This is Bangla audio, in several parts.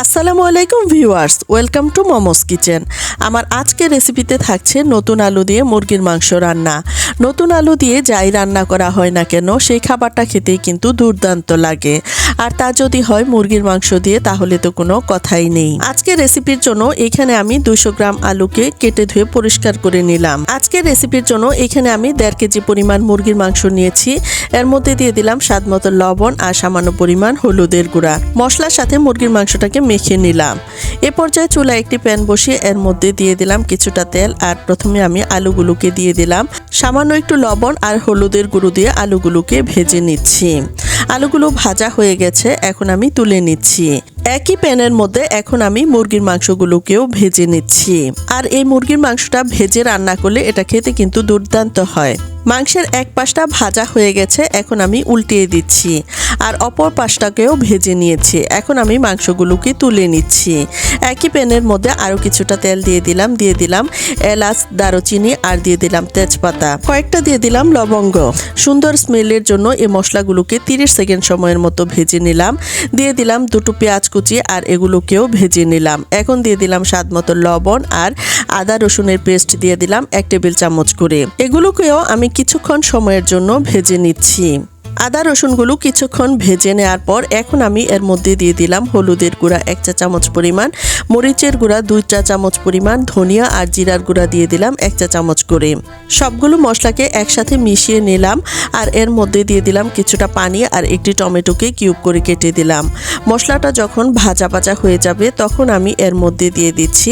আসসালামু আলাইকুম viewers, welcome to moms kitchen. আমার আজকের রেসিপিতে থাকছে নতুন আলু দিয়ে মুরগির মাংস রান্না। নতুন আলু দিয়ে যাই রান্না করা হয় না কেন সেই খাবারটা খেতেই কিন্তু দুর্দান্ত লাগে, আর তা যদি হয় মুরগির মাংস দিয়ে তাহলে তো কোনো কথাই নেই। আজকের রেসিপির জন্য এখানে আমি 200 গ্রাম আলুকে কেটে ধুয়ে পরিষ্কার করে নিলাম। আজকের রেসিপির জন্য এখানে আমি 1.5 কেজি পরিমাণ মুরগির মাংস নিয়েছি। এর মধ্যে দিয়ে দিলাম স্বাদ মতো লবণ আর সামান্য পরিমাণ হলুদের গুঁড়া। মশলার সাথে মুরগির মাংসটাকে মেখে নিলাম। এ পর্যায়ে চুলায় একটি প্যান বসিয়ে এর মধ্যে দিয়ে দিলাম কিছুটা তেল, আর প্রথমে আমি আলুগুলোকে দিয়ে দিলাম। সামান্য একটু লবণ আর হলুদের গুঁড়ো দিয়ে আলুগুলোকে ভেজে নিচ্ছি। আলুগুলো ভাজা হয়ে গেছে, এখন আমি তুলে নিচ্ছি। একই প্যানের মধ্যে এখন আমি মুরগির মাংসগুলোকেও ভেজে নিচ্ছি। আর এই মুরগির মাংসটা ভেজে রান্না করলে এটা খেতে কিন্তু দুর্দান্ত হয়। মাংসের এক পাশটা ভাজা হয়ে গেছে, এখন আমি উল্টিয়ে দিচ্ছি আর অপর পাশটাকেও ভেজে নিয়েছি। এখন আমি মাংসগুলোকে তুলে নিচ্ছি। একই প্যানের মধ্যে আরও কিছুটা তেল দিয়ে দিলাম এলাচ, দারুচিনি আর দিয়ে দিলাম তেজপাতা, কয়েকটা দিয়ে দিলাম লবঙ্গ। সুন্দর স্মেলের জন্য এই মশলাগুলোকে 30 সেকেন্ড সময়ের মতো ভেজে নিলাম। দিয়ে দিলাম 2টো পেঁয়াজ কুচি আর এগুলোকেও ভেজে নিলাম। এখন দিয়ে দিলাম স্বাদ মতো লবণ আর আদা রসুনের পেস্ট দিয়ে দিলাম 1 টেবিল চামচ করে। এগুলোকেও আমি কিছুক্ষণ সময়ের জন্য ভেজে নিচ্ছি। আদা রসুনগুলো কিছুক্ষণ ভেজে নেওয়ার পর এখন আমি এর মধ্যে দিয়ে দিলাম হলুদের গুঁড়া 1 চা চামচ পরিমাণ, মরিচের গুঁড়া 2 চা চামচ পরিমাণ, ধনিয়া আর জিরার গুঁড়া দিয়ে দিলাম 1 চা চামচ করে। সবগুলো মশলাকে একসাথে মিশিয়ে নিলাম আর এর মধ্যে দিয়ে দিলাম কিছুটা পানি আর একটি টমেটোকে কিউব করে কেটে দিলাম। মশলাটা যখন ভাজা ভাজা হয়ে যাবে তখন আমি এর মধ্যে দিয়ে দিচ্ছি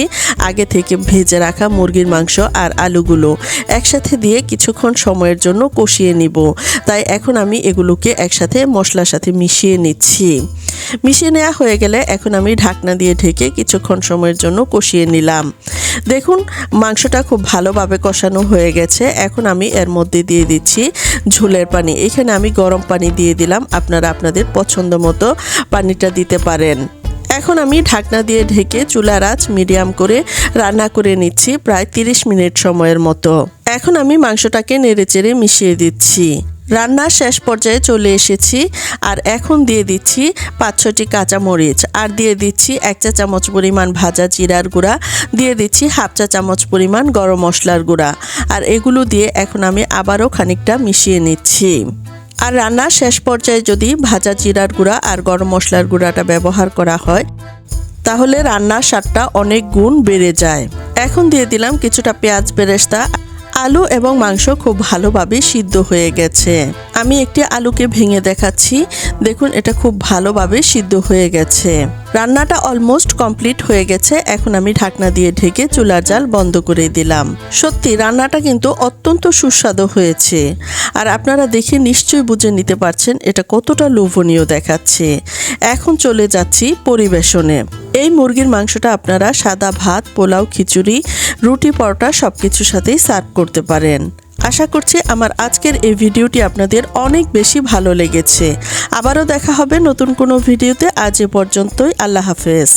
আগে থেকে ভেজে রাখা মুরগির মাংস আর আলুগুলো একসাথে দিয়ে কিছুক্ষণ সময়ের জন্য কষিয়ে নিব। তাই এখন আমি এগুলোকে একসাথে মশলার সাথে মিশিয়ে নিচ্ছি। মিশিয়ে নেওয়া হয়ে গেলে এখন আমি ঢাকনা দিয়ে ঢেকে কিছুক্ষণ সময়ের জন্য কষিয়ে নিলাম। দেখুন মাংসটা খুব ভালোভাবে কষানো হয়ে গেছে। এখন আমি এর মধ্যে দিয়ে দিচ্ছি ঝোলের পানি। এখানে আমি গরম পানি দিয়ে দিলাম, আপনারা আপনাদের পছন্দ মতো পানিটা দিতে পারেন। এখন আমি ঢাকনা দিয়ে ঢেকে চুলার আঁচ মিডিয়াম করে রান্না করে নিচ্ছি প্রায় 30 মিনিট সময়ের মতো। এখন আমি মাংসটাকে নেড়েচেড়ে মিশিয়ে দিচ্ছি। রান্নার শেষ পর্যায়ে চলে এসেছি আর এখন দিয়ে দিচ্ছি 5-6টি কাঁচামরিচ আর দিয়ে দিচ্ছি 1 চা চামচ পরিমাণ ভাজা জিরার গুঁড়া, দিয়ে দিচ্ছি 1/2 চা চামচ পরিমাণ গরম মশলার গুঁড়া। আর এগুলো দিয়ে এখন আমি আবারও খানিকটা মিশিয়ে নিচ্ছি। আর রান্নার শেষ পর্যায়ে যদি ভাজা জিরার গুঁড়া আর গরম মশলার গুঁড়াটা ব্যবহার করা হয় তাহলে রান্নার স্বাদটা অনেক গুণ বেড়ে যায়। এখন দিয়ে দিলাম কিছুটা পেঁয়াজ বেরেস্তা। আলু এবং মাংস খুব ভালোভাবে সিদ্ধ হয়ে গেছে। আমি একটি আলুকে ভেঙে দেখাচ্ছি, দেখুন এটা খুব ভালোভাবে সিদ্ধ হয়ে গেছে। রান্নাটা অলমোস্ট কমপ্লিট হয়ে গেছে। এখন আমি ঢাকনা দিয়ে ঢেকে চুলার জাল বন্ধ করে দিলাম। সত্যি রান্নাটা কিন্তু অত্যন্ত সুস্বাদু হয়েছে, আর আপনারা দেখে নিশ্চয়ই বুঝে নিতে পারছেন এটা কতটা লোভনীয় দেখাচ্ছে। এখন চলে যাচ্ছি পরিবেশনে। এই মুরগির মাংসটা আপনারা সাদা ভাত, পোলাও, খিচুড়ি, রুটি, পরোটা সব কিছুর সাথেই সার্ভ করতে পারেন। আশা করছি আমার আজকের এই ভিডিওটি আপনাদের অনেক বেশি ভালো লেগেছে। আবারও দেখা হবে নতুন কোনো ভিডিওতে। আজ এ পর্যন্তই। আল্লাহ হাফেজ।